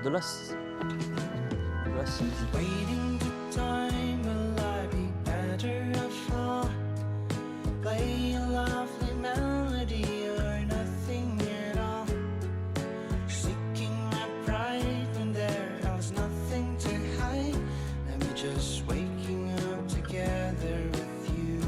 Dulas. Waiting for time, will I be better off? Play a lovely melody or nothing at all. Seeking my pride when there was nothing to hide. Let me just waking up together with you.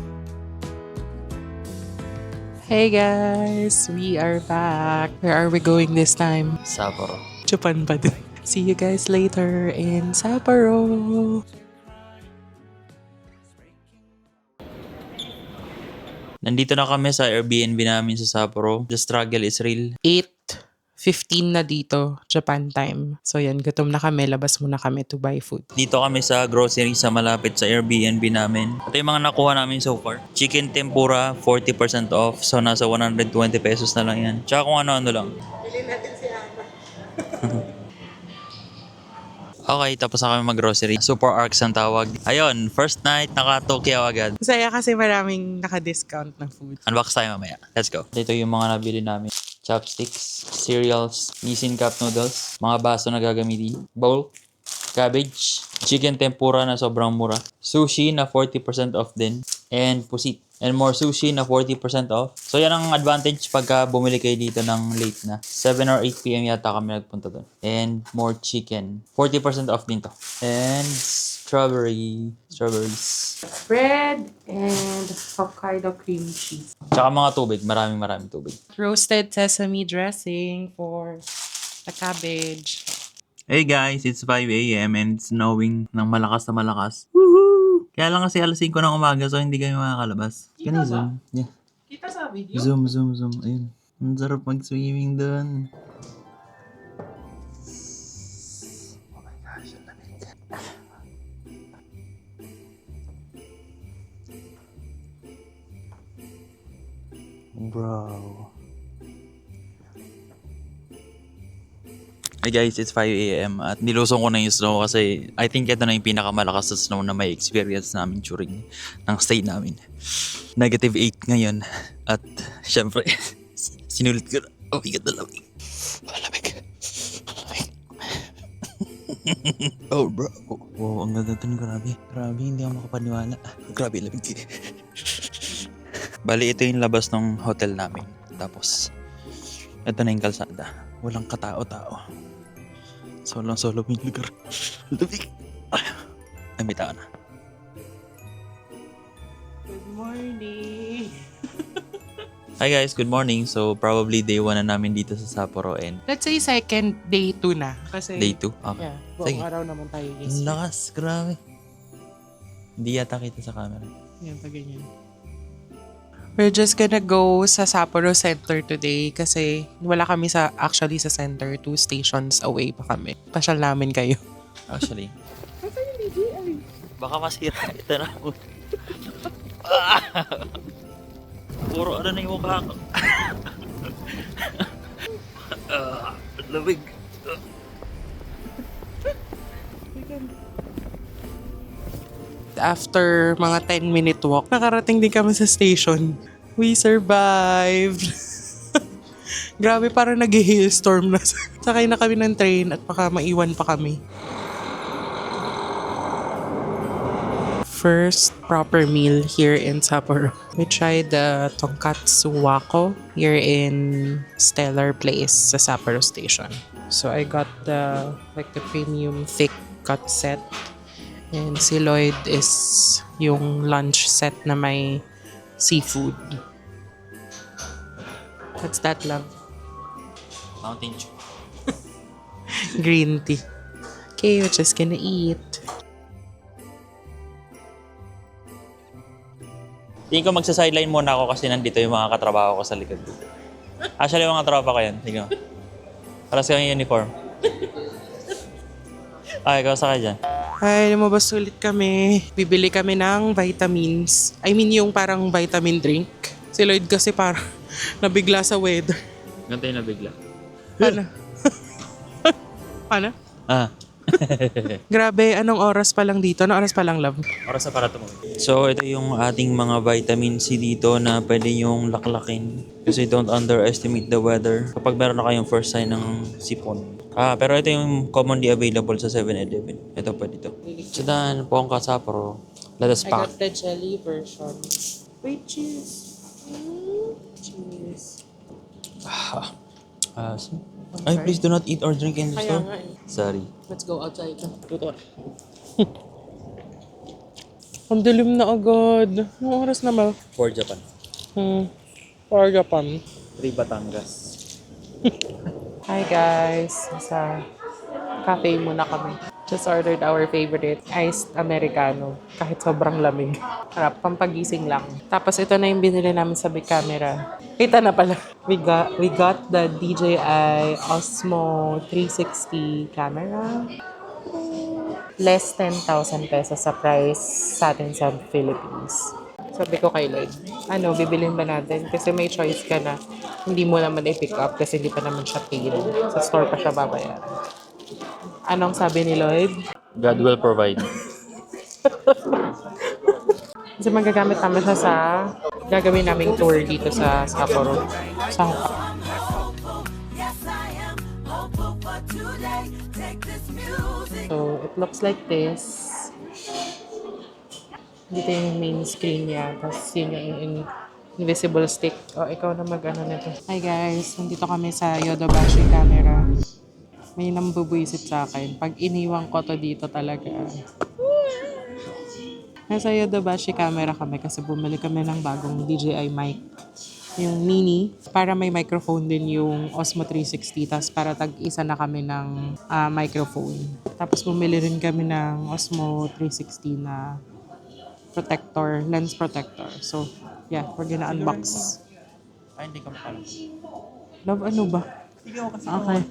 Hey guys, we are back. Where are we going this time? Sapporo. Japan pa din. See you guys later in Sapporo. Nandito na kami sa Airbnb namin sa Sapporo. The struggle is real. 8:15 na dito, Japan time. So yan, gutom na kami. Labas muna kami to buy food. Dito kami sa grocery sa malapit sa Airbnb namin. Ito yung mga nakuha namin so far. Chicken tempura, 40% off. So nasa 120 pesos na lang yan. Tsaka kung ano-ano lang. Bilhin natin si Ama. Okay, tapos na kami mag-grocery. Super Arcs ang tawag. Ayun, first night, naka-Tokyo agad. Masaya kasi maraming naka-discount ng food. Unbox tayo mamaya. Let's go. Dito yung mga nabili namin. Chopsticks, cereals, Nissin Cup noodles, mga baso na gagamitin, bowl, cabbage, chicken tempura na sobrang mura, sushi na 40% off din, and pusit. And more sushi na 40% off. So yan ang advantage pagka bumili kayo dito ng late na. 7 or 8 p.m. yata kami nagpunta doon. And more chicken. 40% off din to. And strawberries. Bread and Hokkaido cream cheese. Tsaka mga tubig. Maraming tubig. Roasted sesame dressing for the cabbage. Hey guys, it's 5 a.m. and it's snowing ng malakas na malakas. Woohoo! Kaya lang kasi alas 5 ng umaga so hindi kami makakalabas. Can you zoom? Yeah. Kita sa video? Zoom. Ayun. Ang sarap mag-swimming doon. Oh my gosh, ang lamig. Bro. Hey guys, it's 5 a.m. at nilusong ko na yung snow kasi I think ito na yung pinakamalakas na snow na may experience namin during ng stay namin. Negative 8 ngayon at syempre sinulit ko na. Oh my god, lamig. Lamig. Oh bro. Wow, ang ganda dun, grabe. Grabe, hindi ako makapaniwala. Grabe, lamig. Bali, ito yung labas ng hotel namin. Tapos, ito na yung kalsada. Walang katao-tao. Solo yung lugar. Lamig. Ay, may tao na. Good morning! Hi guys, good morning. So, probably day 1 na namin dito sa Sapporo and Let's say second day 2 na. Kasi, day 2. Okay. yeah, Sige. buong araw naman tayo Ang guys. lakas, grabe. Hindi yata kita sa camera. Yan, pa ganyan. We're just gonna go sa Sapporo Center today kasi wala kami actually sa center. 2 stations away pa kami. Pasyal namin kayo. Actually. Baka masira. Ito na. Puro ano na yung mukha ko. Lamig. After mga 10-minute walk, nakarating din kami sa station. We survived! Grabe, parang nag-hailstorm na. Sakay na kami ng train at baka maiwan pa kami. First proper meal here in Sapporo. We tried the tonkatsu wako here in Stellar Place sa Sapporo Station. So I got the premium thick cut set. And si Lloyd is yung lunch set na may seafood. What's that, love? Mountain Dew. Green tea. Okay, we're just gonna eat. Tingin ko magsa-sideline muna ako kasi nandito yung mga katrabaho ko sa likod dito. Actually, mga tropa ko yan. Tingnan mo. Paras kami uniform. Ay, ikaw sakay dyan. Ay, lumabas ulit kami. Bibili kami ng vitamins. I mean, yung parang vitamin drink. Si Lloyd kasi parang nabigla sa weather. Ganito yung nabigla. Ano? Ano? Ah. Grabe, anong oras pa lang dito? Anong oras pa lang, love? Oras na para tumawid. So, ito yung ating mga vitamin C dito na pwede yung laklakin. Kasi don't underestimate the weather. Kapag meron na kayong first sign ng sipon, Pero ito yung commonly available sa 7-Eleven. Ito pa dito. Sudan, Pongka, Sapporo. Let us I pack. got the jelly version. Wait, cheese. Cheese. Ay, please do not eat or drink in the Kaya store. nga eh. Sorry. Let's go outside. Tutor. Ang dilim na agad. Anong oras na ba? For Japan. For Japan. 3 Batangas. Hi guys. Sa cafe muna kami. Just ordered our favorite iced Americano. Kahit sobrang lamig. Harap, pampagising lang. Tapos ito na yung binili namin sa big camera. Kita na pala. We got the DJI Osmo 360 camera. Less 10,000 pesos sa price sa atin sa Philippines. Sabi ko kay Lloyd, bibilhin ba natin? Kasi may choice ka na. Hindi mo naman i-pick up kasi hindi pa naman siya paid. Sa store pa siya babayaran. Anong sabi ni Lloyd? God will provide. Kasi magagamit namin siya sa gagawin naming tour dito sa Sapporo. Sa So, it looks like this. Dito yung main screen niya. Tapos yun yung invisible stick. Ikaw na mag-ano nito. Hi guys, nandito kami sa Yodobashi camera. May nambubuisit sa akin. Pag iniwang ko to dito talaga. Nasa Yodobashi camera kami kasi bumili kami ng bagong DJI mic. Yung mini, para may microphone din yung Osmo 360. Tapos para tag-isa na kami ng microphone. Tapos bumili rin kami ng Osmo 360 na protector, lens protector. So, yeah, we're gonna unbox. Ay, hindi ka makalam. Love, ano ba? Okay.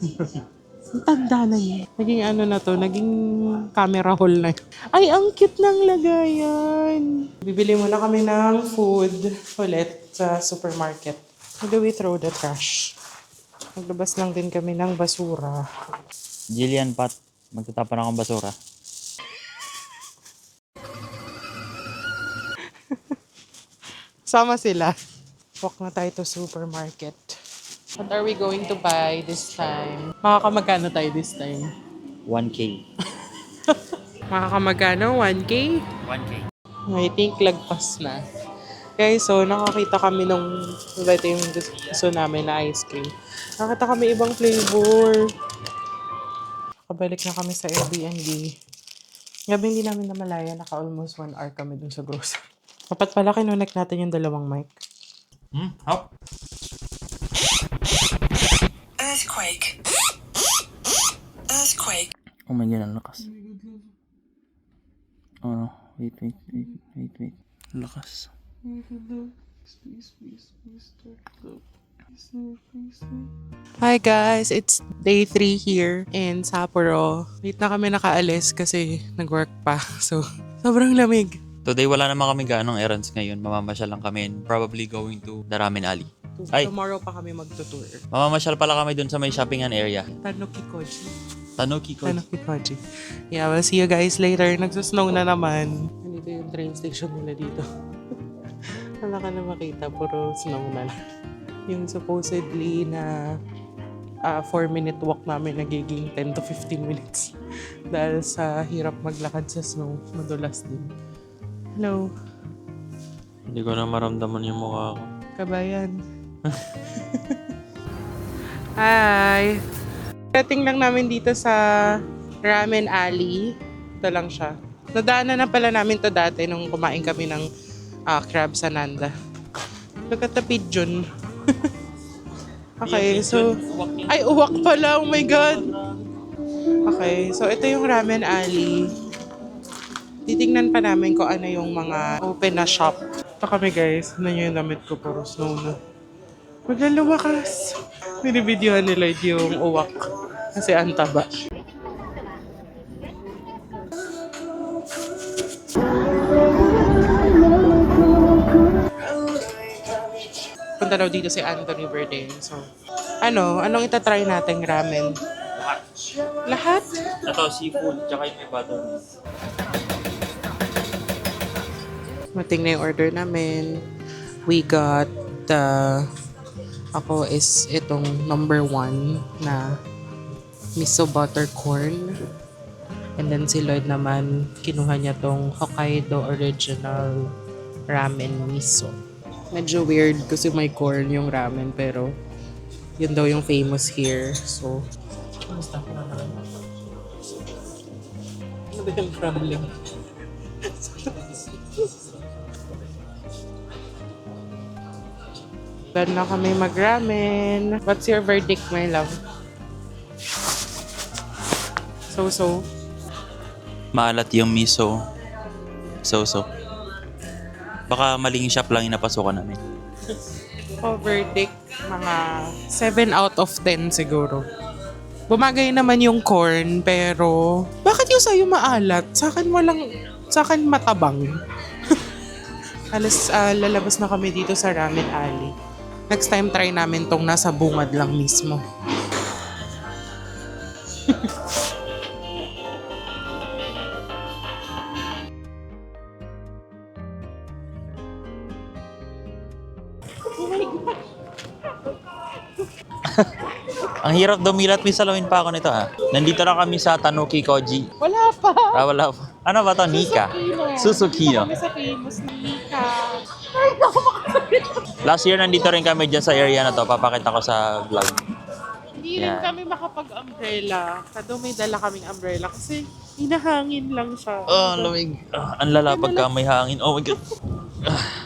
Ang tanda na niya. Naging naging camera hall na. Ay, ang cute ng lagayan. Bibili muna kami ng food ulit sa supermarket. How do we throw the trash? Maglabas lang din kami ng basura. Jillian, Pat, magtatapon akong basura. Sama sila. Walk na tayo to supermarket. What are we going to buy this time? Makakamagkano tayo this time? 1K. Makakamagkano? 1K? 1K. I think lagpas na. Guys, so nakakita kami nung ito yung gusto namin na ice cream. Nakita kami ibang flavor. Kabalik na kami sa Airbnb. Gabi hindi namin namalaya. Naka almost 1 hour kami dun sa grocery. Dapat pala kinunik natin yung dalawang mic. Hop. Earthquake. Earthquake. Oh my God, ang lakas. Oh no. Wait. Lakas. Hi guys, it's day 3 here in Sapporo. Late na kami nakaalis kasi nag-work pa. So, sobrang lamig. Today wala naman kami ganong errands ngayon. Mamamasyal lang kami and probably going to the Ramen Alley. Ay. Tomorrow pa kami magtutour. Mamamasyal pala kami dun sa may shoppingan area. Tanukikoji. Tanukikoji. Tanukikoji. Yeah, we'll see you guys later. Nagsusnow na naman. Nandito yung train station nila dito. Wala ka na makita, puro snow na lang. Yung supposedly na 4-minute walk namin nagiging 10 to 15 minutes. Dahil sa hirap maglakad sa snow, madulas din. Hello, Hindi ko na maramdaman yung mukha ko. kabayan. Hi! Dating lang namin dito sa Ramen Alley. Ito lang siya. Nadaanan na pala namin to dati nung kumain kami ng crab sa Nanda. Look at the pigeon. Okay, so... Ay, uwak pala! Oh my God! Okay, so ito yung Ramen Alley. Titingnan pa namin kung ano yung mga open na shop. Ito kami guys, ano yung damit ko, puro snow na. Maglalawakas! Binibidyohan nila yung uwak. Kasi ang taba. Punta daw dito si Anthony Bourdain. So, anong itatry nating ramen? Lahat? Ito, seafood, tsaka yung may butter. Mating na yung order namin. We got ako is itong number 1 na miso butter corn. And then si Lloyd naman, kinuha niya tong Hokkaido original ramen miso. Medyo weird kasi may corn yung ramen pero yun daw yung famous here. So, kamusta ko na naman? Ano ba yung crumbling? Bad na kami mag-ramen. What's your verdict, my love? So. Maalat yung miso. So. Baka maling shop lang yung napasukan namin. Verdict, mga 7 out of 10 siguro. Bumagay naman yung corn, pero bakit yung sa'yo maalat? Sa akin matabang. Alas, lalabas na kami dito sa Ramen Alley. Next time try namin tong nasa bungad lang mismo. Ang hirap dumilat, may salamin pa ako nito ha. Nandito na kami sa Tanuki Koji. Wala pa! Wala pa. Ano ba to? Nika? Susukino. Kami sa famous Nika. Last year nandito rin kami dyan sa area na to. Papakita ko sa vlog. Hindi rin Yan. kami makapag-umbrella. Kado may dala kaming umbrella kasi hinahangin lang siya. Oh, lamig. Ang lala pagka may hangin. Oh my God.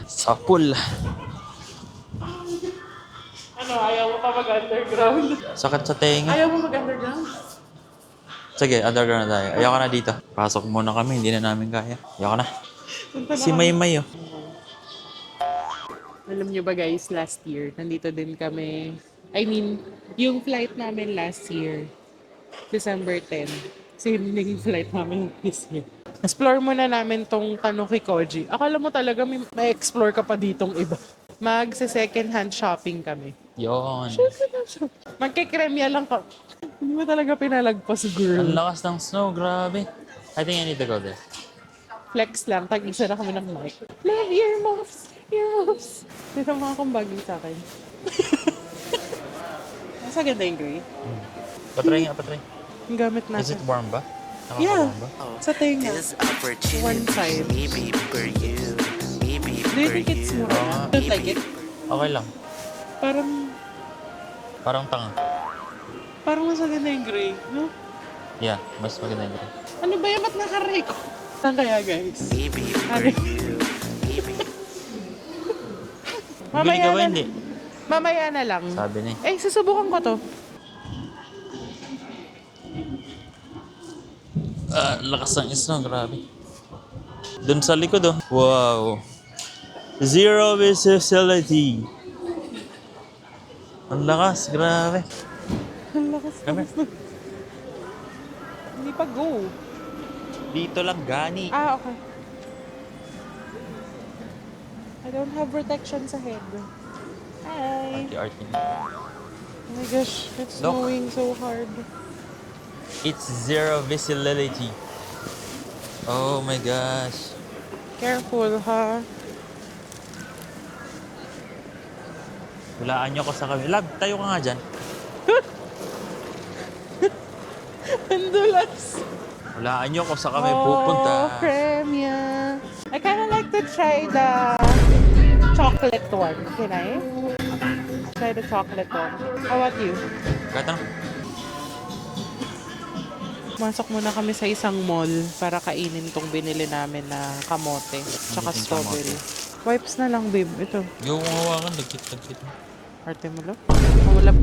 Sapul. Ano, ayaw mo pa mag-underground? Sakit sa tenga. Ayaw mo mag-underground? Sige, underground na tayo. Ayoko na dito. Pasok muna kami. Hindi na namin kaya. Ayoko na. Punta na Si kami. Maymay oh. Alam nyo ba guys, last year, nandito din kami. I mean, yung flight namin last year, December 10. Same din yung flight namin this year. Explore muna namin tong Tanuki Koji. Akala mo talaga may explore ka pa ditong iba. Magse-second hand shopping kami. Yon. Magkikremya lang ka. Hindi mo talaga pinalagpas, Ang girl. lakas ng snow. Grabe. I think I need to go there. Flex lang. Tag-isa na kami ng mic. Love earmuffs. Earmuffs. Dito mga kong bagay sa akin. Nasa ganda yung gray. Patry nga, patry. Yung gamit Is natin. it warm ba? Yeah. Nakaka-warm ba? Sa tenga. This opportunity One side. maybe for you, maybe Do you for think it's you. mura? Don't like it? Okay lang. Parang tanga. Parang mas maganda yung gray. No? Yeah, mas maganda yung gray. Ano ba yung ba't naka-reco? Saan kaya guys? Maybe for Ano? you, maybe. Bili ka ba hindi? Mamaya na lang. Sabi ni. Eh, susubukan ko to. Lakas ng snow, grabe. Doon sa likod oh. Wow. Zero visibility. Ang lakas, grabe. Ang lakas. Come here. Hindi pa go. Dito lang gani. Okay. I don't have protection sa head. Hi. Arte-arte. Oh my gosh, it's Look. snowing so hard. It's zero visibility. Oh my gosh. Careful, ha? Hulaan nyo ako sa kabila. Lab, tayo ka nga dyan. Pendulas. Hulaan nyo ako sa kami pupunta. Premia. I kind of like to try the chocolate one. Can I? Try the chocolate one. How about you? Kahit ano. Masok muna kami sa isang mall para kainin tong binili namin na kamote. Tsaka Kamuting strawberry. Wipes na lang, babe. Ito. Yung hawakan, dagkit. Arte mo lang.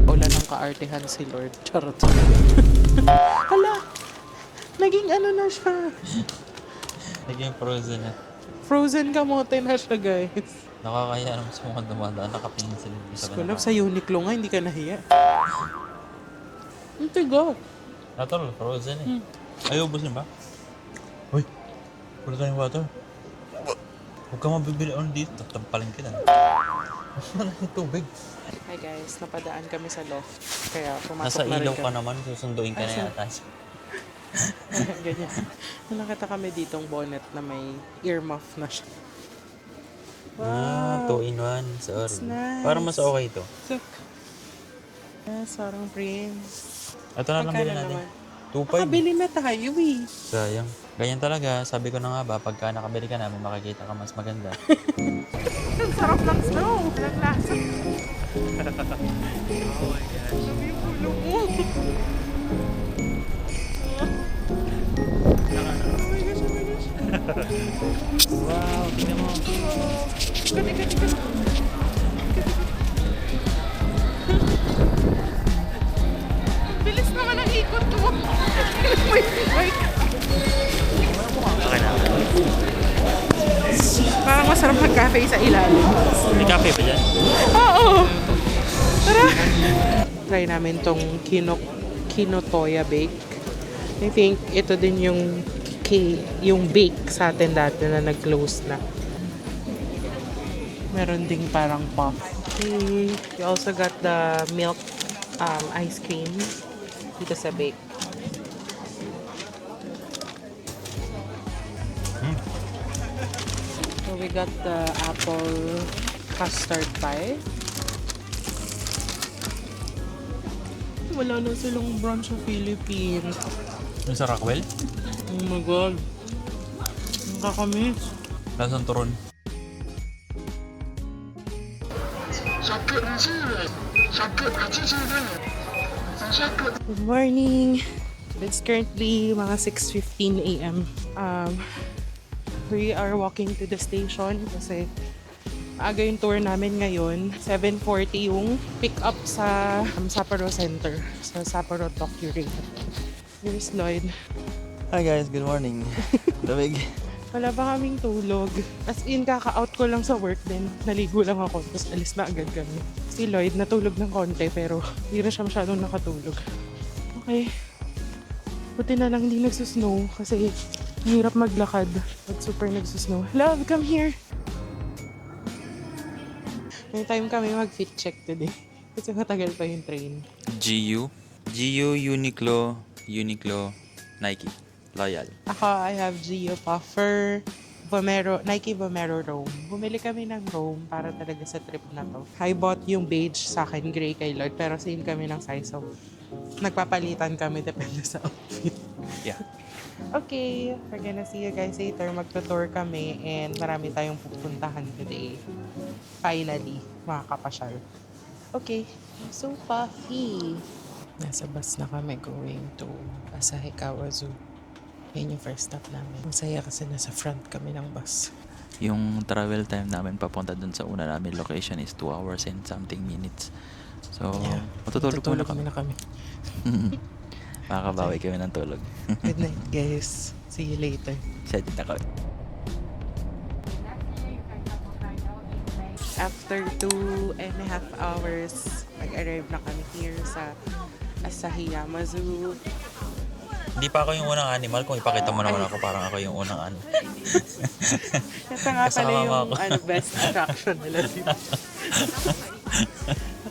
Wala ng kaartehan si Lord. Charot. Hala! Naging ano na siya. Naging frozen na. Frozen kamote na siya, guys. Nakakaya naman sa mga dumadaan. Nakapingin sila dito sa Kulap kanila. sa Uniqlo nga, hindi ka nahiya. Ang tigo. Natural, frozen eh. Ay, ubusin ba? Uy, wala tayong water. Huwag ka mabibili on dito. Tampalin kita. Wala yung tubig. Hi guys, napadaan kami sa loft. Kaya pumasok Nasa na rin ilaw ka kami. naman. Susunduin ka na yata. Ganyan. Nakita kami ditong bonnet na may earmuff na siya. Ah, 2-in-1. Sorry. It's nice. Parang mas okay to. Look. Yes, parang prince. Ito na lang Magkano bilhin natin. naman? 2.5. Nakabili na tayo eh. Sayang. Ganyan talaga. Sabi ko na nga ba, pagka nakabili ka namin, makikita ka mas maganda. Ang sarap ng snow. Walang lasa. Oh my gosh. Sabi yung ulo mo. Oh my gosh, oh my gosh. Wow, tingnan mo. Ika. Bilis naman ang ikot mo. Wait. Okay na. Parang masarap mag-cafe sa ilalim. May cafe ba dyan? Oo! Tara! Try namin tong Kinotoya Bake. I think ito din yung bake sa atin dati na nag-close na. Meron ding parang puff. Okay. We also got the milk ice cream dito sa bake. So we got the apple custard pie. Wala na silang brunch sa Philippines. Yung sa Rockwell? Oh my God. Ang kakamiss. Lasang turon. Good morning. It's currently mga 6:15 a.m. We are walking to the station kasi aga yung tour namin ngayon. 7:40 yung pick up sa Sapporo Center, sa Sapporo Tokyo Rail. Here's Lloyd. Hi guys, good morning. Lamig. Wala ba kaming tulog? As in, kaka-out ko lang sa work din. Naligo lang ako, tapos alis na agad kami. Si Lloyd natulog ng konti pero hindi na siya masyadong nakatulog. Okay. Buti na lang hindi nagsusnow kasi hirap maglakad pag super nagsusnow. Love, come here! May time kami mag-fit check today kasi matagal pa yung train. GU, Uniqlo, Nike, Loyal. Ako, I have Geo Puffer, Vomero, Nike Vomero Rome. Bumili kami ng Rome para talaga sa trip na to. I bought yung beige sa akin, gray kay Lloyd, pero same kami ng size. So, nagpapalitan kami depende sa outfit. Yeah. Okay, we're gonna see you guys later. Magtutour kami and marami tayong pupuntahan today. Finally, makakapasyal. Okay, I'm so puffy. Nasa bus na kami going to Asahikawa Zoo. Yan yung first stop namin. Masaya kasi nasa front kami ng bus. Yung travel time namin papunta dun sa una namin location is 2 hours and something minutes. So, matutulog muna kami. Makakabawi kami ng tulog. Good night, guys. See you later. Excited na kami. After 2.5 hours, nag-arrive na kami here sa Asahiyama Zoo. Hindi pa ako yung unang animal. Kung ipakita mo naman ako, parang ako yung unang animal. Ito nga pala Kasama yung ako. best attraction nila dito.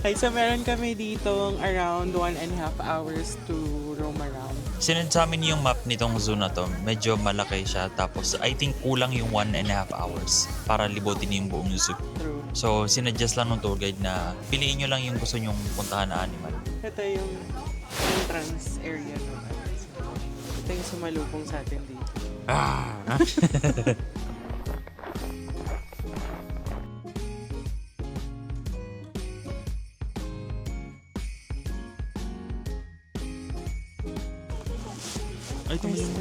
Okay, so meron kami ditong around 1.5 hours to roam around. Sinend sa amin yung map nitong zoo na to. Medyo malaki siya. Tapos, I think kulang yung 1.5 hours para libutin yung buong zoo. True. So, sinuggest lang ng tour guide na piliin nyo lang yung gusto nyong puntahan na animal. Ito yung entrance area naman. Ito yung sumalubong sa atin dito. Ay, ito yung...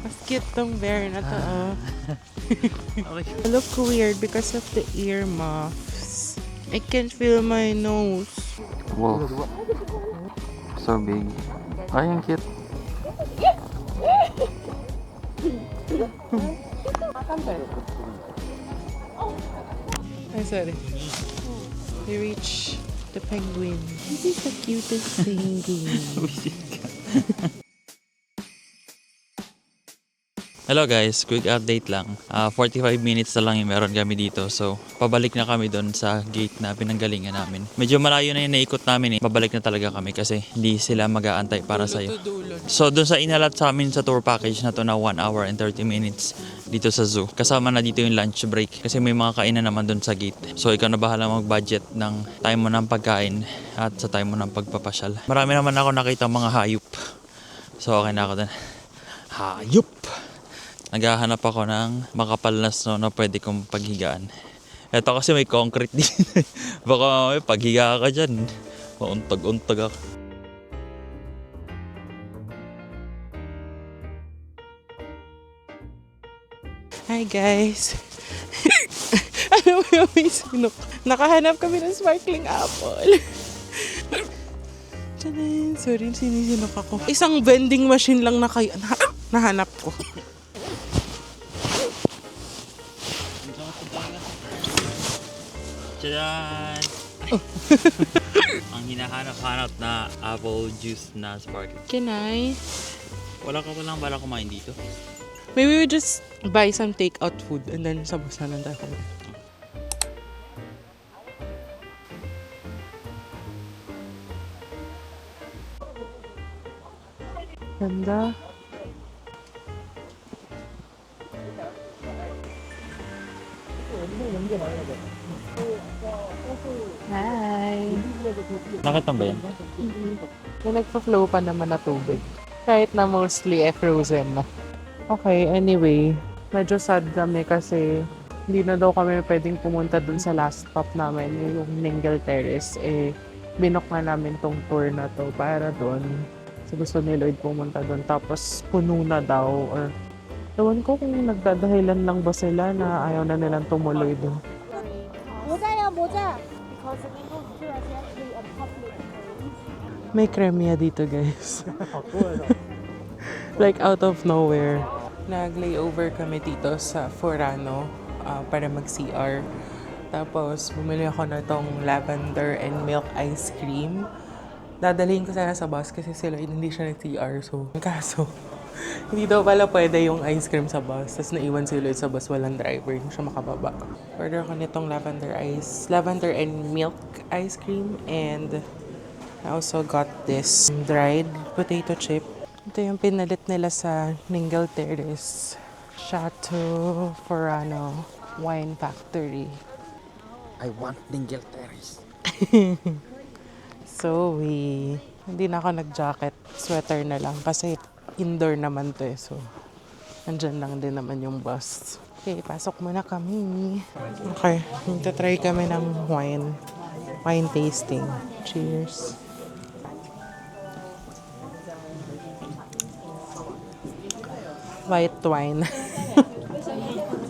Mas cute tong bear na to. Okay. I look weird because of the earmuffs. I can't feel my nose. Wolf. So big. Ay, ang cute. Ay, sorry. We reach the penguin. This is the cutest penguin. Hello guys, quick update lang. 45 minutes na lang yung meron kami dito. So, pabalik na kami doon sa gate na pinanggalingan namin. Medyo malayo na yung naikot namin eh. Pabalik na talaga kami kasi hindi sila mag-aantay para sa'yo. So, doon sa inalat sa amin sa tour package na to na 1 hour and 30 minutes dito sa zoo. Kasama na dito yung lunch break kasi may mga kainan naman doon sa gate. So, ikaw na bahala mag-budget ng time mo ng pagkain at sa time mo ng pagpapasyal. Marami naman ako nakita mga hayop. So, okay na ako doon. Hayop! Naghahanap ako ng makapal na snow na pwede kong paghigaan. Ito kasi may concrete din. Baka may paghiga ka dyan. Mauntag-untag ako. Hi guys! Ano mo yung may sinok? Nakahanap kami ng sparkling apple. Tadaan! Sorry, sinisinok ako. Isang vending machine lang nahanap ko. Tadaan! Ang hinahanap-hanap na apple juice na sparkling. Can I? Wala ka palang bala kumain dito. Maybe we just buy some takeout food and then sa bus na lang tayo kami. Ganda. Hi! Nakita ba yan? May nagpa-flow pa naman na tubig. Kahit na mostly frozen na. Okay, anyway. Medyo sad kami kasi hindi na daw kami pwedeng pumunta dun sa last stop namin, yung Ningle Terrace. Binook na namin tong tour na to para dun. So gusto ni Lloyd pumunta dun. Tapos puno na daw. Or ewan ko kung nagdadahilan lang ba sila na ayaw na nilang tumuloy dun. 不在呀，不在。Because the Ningle Tour is actually a public place. May kremya dito, guys. Like out of nowhere. Nag-layover kami dito sa Forano para mag-CR. Tapos bumili ako na tong lavender and milk ice cream. Dadalhin ko sana sa bus kasi sila hindi siya nag-CR. So, kaso, hindi daw pala pwede yung ice cream sa bus. Tapos naiwan si Lloyd sa bus, walang driver. Hindi siya makababa. Order ako nitong lavender and milk ice cream. And I also got this dried potato chip. Ito yung pinalit nila sa Ningle Terrace. Chateau Forano Wine Factory. I want Ningle Terrace. So, hindi na ako nag-jacket. Sweater na lang kasi indoor naman to eh. So, andyan lang din naman yung bus. Okay, pasok muna kami. Okay, magta-try kami ng wine. Wine tasting. Cheers. White wine.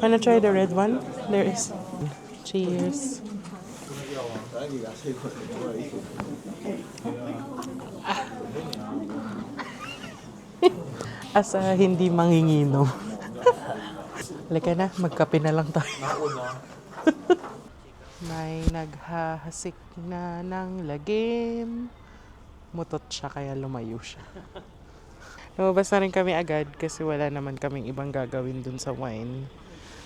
Wanna try the red one? There is. Cheers. Asa hindi manginginom. Halika na, magkape na lang tayo. May naghahasik na ng lagim. Mutot siya kaya lumayo siya. Lumabas na rin kami agad kasi wala naman kaming ibang gagawin dun sa wine.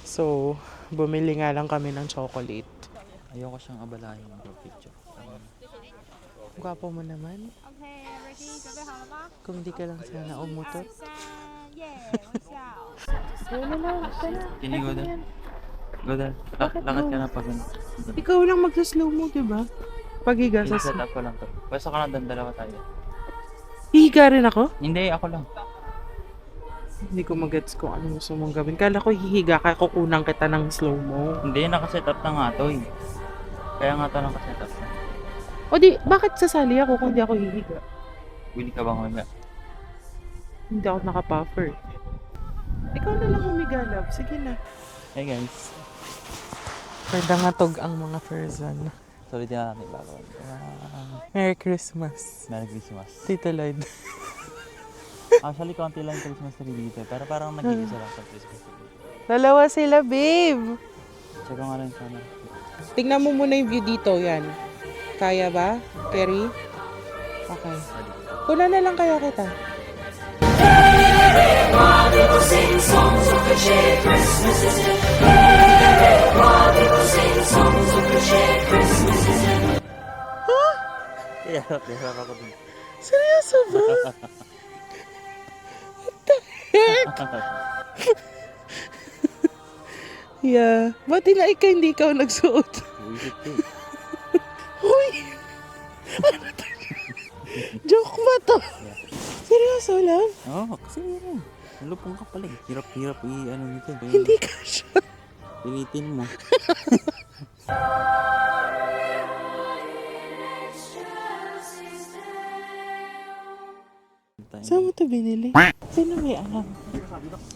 So, bumili nga lang kami ng chocolate. Ayoko siyang abalahin ng picture. Gwapo mo naman. ？OK, ready，准备好了吗？ Kung di ka lang sana umutot. 3，耶，微笑。 Can you go there? Go there. Lakad ka na pag ano. Ikaw lang magsa-slow mo, diba? Paghiga sa Set up ko lang to. Basta ka na doon, dalawa tayo. Hihiga rin ako? Hindi, ako lang. Hindi ko magets kung ano gusto mong gawin. Kala ko hihiga ka, kukunan kita ng slow-mo. Hindi, nakaset up na nga to eh. Kaya nga to nakaset up na. O di, bakit sasali ako kung di ako hihiga? Willing ka bang humiga? Hindi ako nakapuffer. Ikaw na lang humiga, love. Sige na. Hey guys. Perdangatog ang mga person. Sulitin na natin bago. Merry Christmas. Merry Christmas. Tito Lloyd. Actually, konti lang yung Christmas tree dito. Pero parang nag-iisa lang sa Christmas tree. Dalawa sila, babe. Check ko nga rin sana. Tingnan mo muna yung view dito, yan. Kaya ba, Perry? Okay. Kuna na lang kaya kita. Hirap ako dun. Seryoso ba? What the heck? Yeah. Buti na ikaw hindi ikaw nagsuot. Buisit ko. Uy! Ano to? Joke ba to? Seryoso lang? Oo, kasi yun. Lupong ka pala eh. Hirap-hirap ano nito. Hindi ka siya. Pilitin mo. Saan mo to binili? Sino may alam?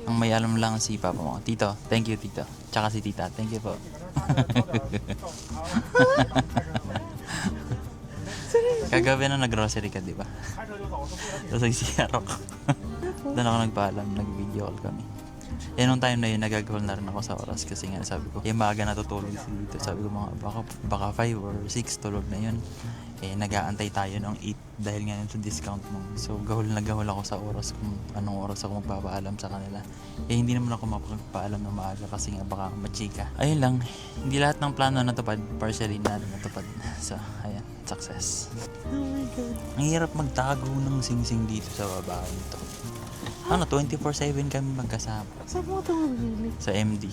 Ang may alam lang si Papa mo. Tito, thank you Tito. Tsaka si Tita, thank you po. Kagabi na nag-grocery ka, di ba? Tapos nag-CR ako. Doon ako nagpaalam, nag-video call kami. Eh, nung time na yun, nagagawal na rin ako sa oras kasi nga sabi ko, maaga natutulog si dito. Sabi ko baka 5 or 6 tulog na yun. Eh, nag-aantay tayo ng 8 dahil nga yun sa discount mo. So, gahol na gahol ako sa oras kung anong oras ako magpapaalam sa kanila. Eh, hindi naman ako mapagpaalam na maaga kasi nga baka machika. Ayun lang, hindi lahat ng plano natupad, partially na natupad. So, ayan, success. Oh my God. Ang hirap magtago ng sing-sing dito sa baba nito. Ano, 24/7 kami magkasama Saan mo ito binili? sa MD.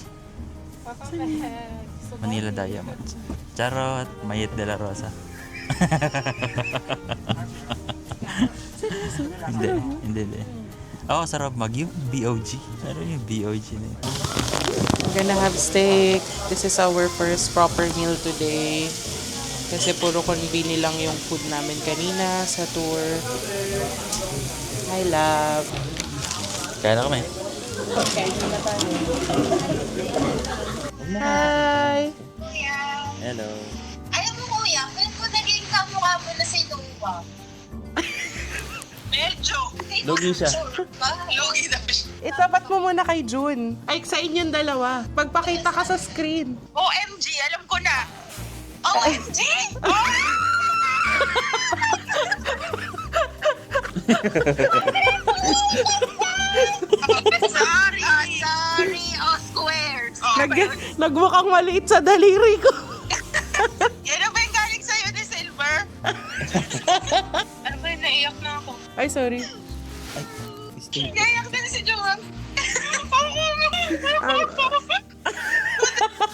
Manila Diamonds. Charot, Mayet de la Rosa. Seryoso? Hindi. Oo, sarap mag-yung BOG. Ano yung BOG na yun? We're gonna have steak. This is our first proper meal today. Kasi puro conveni lang yung food namin kanina sa tour. Hi, love. Kaya na kami. Hi! Hello. Alam mo kuya, kung ko naging kamukha mo na si Noah. Medyo. Lugi siya. Lugi na siya. Itapat mo muna kay June. Ay, sa inyong dalawa. Pagpakita ka sa screen. OMG, alam ko na. OMG? Sorry. Sorry. Oh, squares. Nagmukhang maliit sa daliri ko. Yan ang ba yung galing sa'yo ni Silver? Ano ba yung naiyak na ako? Ay, sorry. Naiyak din si Joan.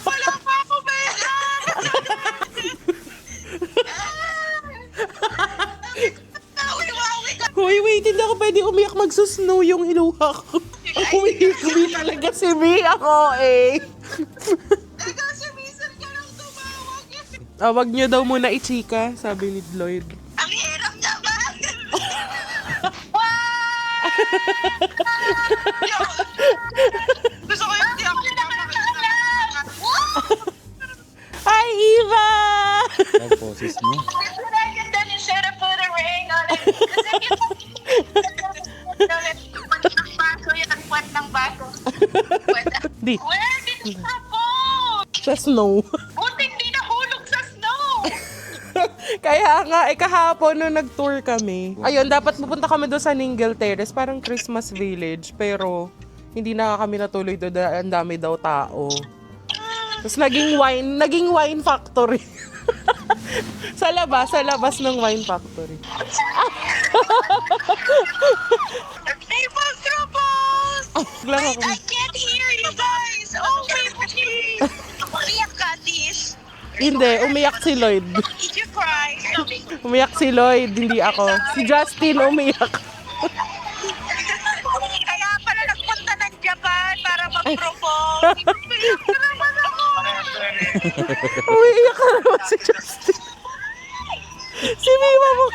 Wala pa ako, Bella. Uwi ka. Hoy, wait, hindi ako pwede umiyak magsusnow yung iluha ko. Umiyak talaga si Mi ako eh. Ikaw si Mason ka lang tumawag. Wag niyo daw muna ichika, sabi ni Lloyd. Ang hirap naman. Gusto ko yung tiyak ko Hi, Eva! Opo, sis mo. And then you should have put a ring on it. Kasi yung ng baso. Di, Where did it happen? sa snow. Buti hindi nahulog sa snow. Kaya nga, kahapon nung nag-tour kami. Ayun, dapat pupunta kami doon sa Ningle Terrace, parang Christmas Village. Pero, hindi na kami natuloy doon, ang dami daw tao. Tapos naging wine factory. sa labas ng wine factory. Maple troubles. Lang Wait, ako. I can't hear you guys. Oh, wait, please. Umiyak ka, Tish. Hindi, umiyak si Lloyd. Did you cry? Umiyak si Lloyd, hindi ako. Si Justin umiyak. Kaya pala nagpunta ng Japan para mag-propose. Umiyak ka naman ako. Umiiyak ka naman si Justin. Si Mima mo.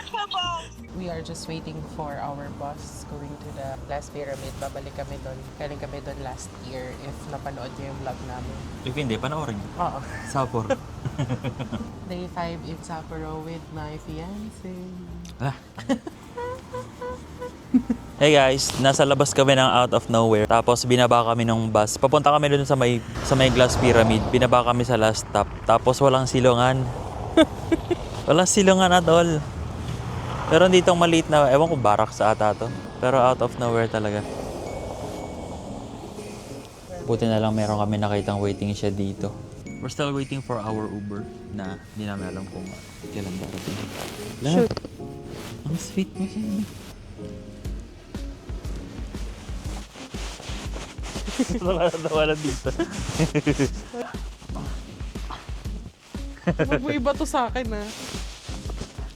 We are just waiting for our bus going to the last pyramid. Babalik kami doon. Galing kami doon last year if napanood niyo yung vlog namin. If hindi, panoorin. Oo. Sapor. Day 5 in Sapporo with my fiancé. Hey guys, nasa labas kami ng out of nowhere. Tapos binaba kami ng bus. Papunta kami doon sa may glass pyramid. Binaba kami sa last stop. Tapos walang silungan. Walang silungan at all. Pero ditong maliit na, ewan ko barak sa ata to. Pero out of nowhere talaga. Buti na lang meron kami nakitang waiting siya dito. We're still waiting for our Uber na hindi namin alam kung kailan darating. Love, ang sweet mo siya. Wala dito. Huwag mo iba to sa akin, ha?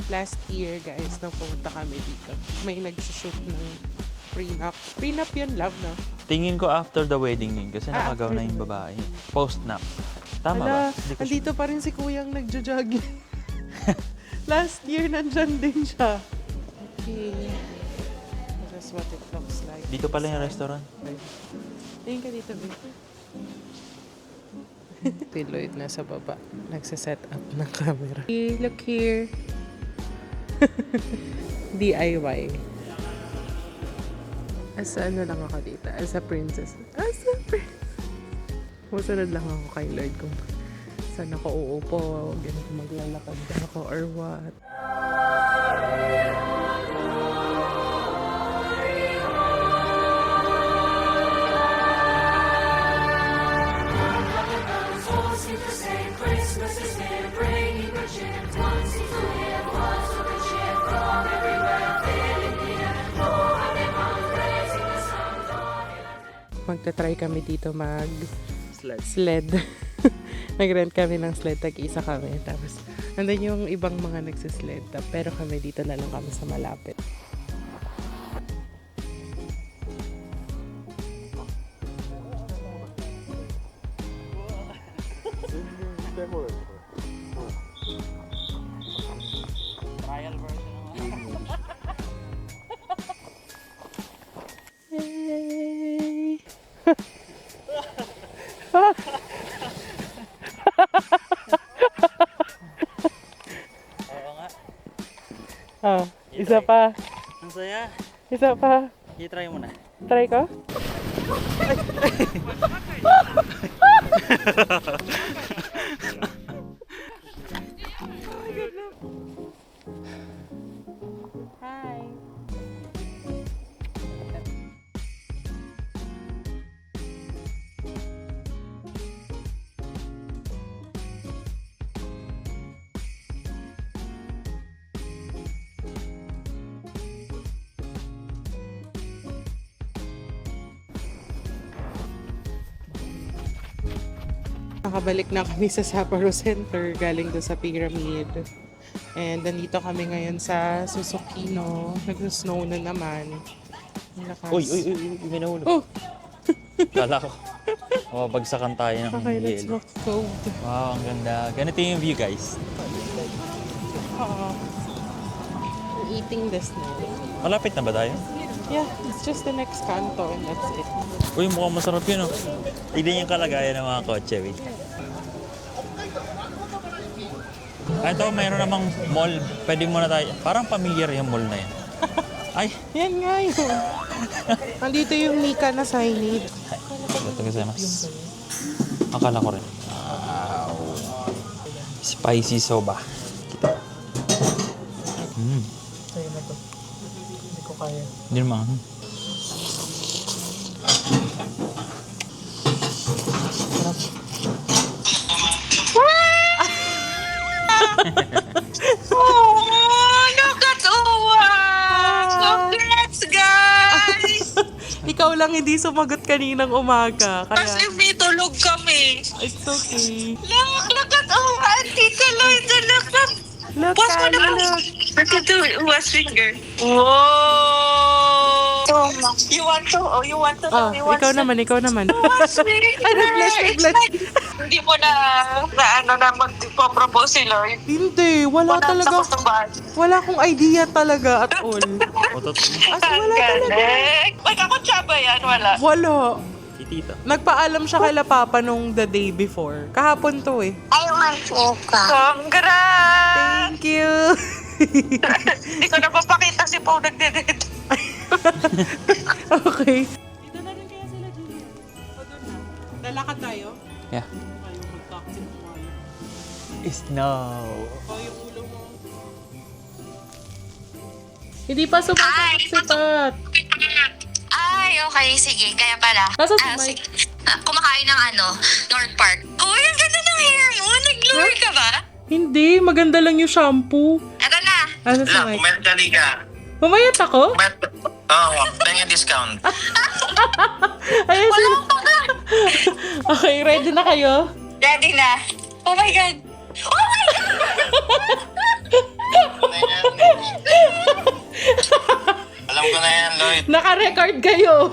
Last year, guys, nang pumunta kami dito, may nag-shoot ng prenup. Prenup yun, love, no? Tingin ko after the wedding yun kasi nakagaw na yung babae. Post-nap. Tama ba? Ala, Hindi ko andito pa rin si kuyang nagja-jogging. Last year, nandyan din siya. Okay. That's what it looks like. Dito pala yung restaurant. Tingin ka dito, babe. Si Lloyd nasa baba. Nagsa-set up ng camera. Hey, look here. DIY. As ano lang ako dito. As a princess. Masunod lang ako kay Lloyd kung saan ako uupo. Ganun maglalakad ako or what. Magta-try kami dito sled. Nag-rent kami ng sled, tag-isa kami. Tapos, nandun yung ibang mga nagsisled. Pero kami dito na lang kami sa malapit. Yay! Oo nga. Oh, isa pa. Ang saya. Isa pa. I-try mo na. Try ko? Hi. Nakabalik na kami sa Sapporo Center galing doon sa Pyramid. And nandito kami ngayon sa Susukino. Nag-snow na naman. Ang lakas. Uy, may nahulog. Oh! Kala ko. Bagsakan tayo ng Okay, let's yelo. walk cold. Wow, ang ganda. Ganito yung view, guys. We're eating this now. Malapit na ba tayo? Yeah, it's just the next kanto and that's it. Uy, mukhang masarap yun, oh. Tignan yung kalagayan ng mga kotse, wait. Ito, mayroon namang mall. Pwede muna tayo. Parang familiar yung mall na yan. Ay! Yan nga yun. Nandito yung Mika na signage. Ito kasi mas. Akala ko rin. Wow. Spicy soba. Sa'yo na to. Hindi ko kaya. Hindi naman. Oh, nakatuwa! Congrats, guys! Ikaw lang hindi sumagot kaninang umaga. Kasi Kaya, may tulog kami. it's okay. Nakatuwa, Tita Lloyd, lakat. Look, Pause mo na Kyle, po. look. Look at the last finger. Whoa! You want to? Oh, you want to? Oh, You want ikaw to? naman, ikaw naman. Last finger. Ay, nag-bless, nag-bless. Hindi mo na magpo-propose si Lloyd. Hindi, wala talaga. Wala akong idea talaga at all. Otot. As wala talaga. Wag ako tsaba yan, wala. Wala. Si tita. Nagpaalam siya kay Papa nung the day before. Kahapon to eh. I want Oka. Congrats! Thank you. Hindi ko na papakita si Pao nagdedede. Okay. Dito na rin kaya sila, Julia. O doon na. Lalakad tayo? Yeah. Ayaw mag-taxi ng wire. Snow. O yung ulo mo. Hindi pa sumasagot si Pat. Ay, okay. Sige. Kaya pala. Nasa si Ah, Mike? sige. kumakain ng North Park. Uy, ang ganda ng hair mo. Nag-glory ka ba? Hindi, maganda lang yung shampoo. Eto na. Ano Wala, sa mic? pumayat ka ka. Pumayat ako? Oo, tingnan discount. Ayun, Wala akong paka. okay, ready na kayo? Ready na. Oh my God. Oh my God! Alam ko na yan, Lloyd. Naka-record kayo.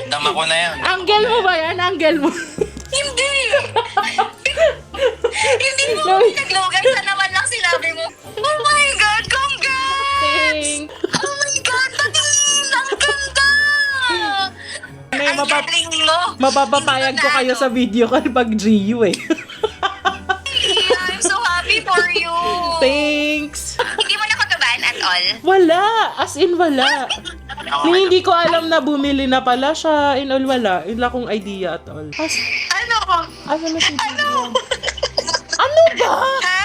Dama ko na yan. Angle mo ba yan? Angle mo. Hindi. Hindi mo ako pinaglugay. Sa naman lang sinabi mo. Oh my God, congrats! Thanks. Oh my God, patingin! Ang ganda! May Ang galing mo! mapapapayag ko kayo sa video call pag GU eh. Yeah, I'm so happy for you! Thanks. Hindi mo nakataban at all? Wala. As in wala. Ni hindi ko alam na bumili na pala siya. In all, wala. Wala akong idea at all. Ano? Ano na si Gio? Ano ba? Ha?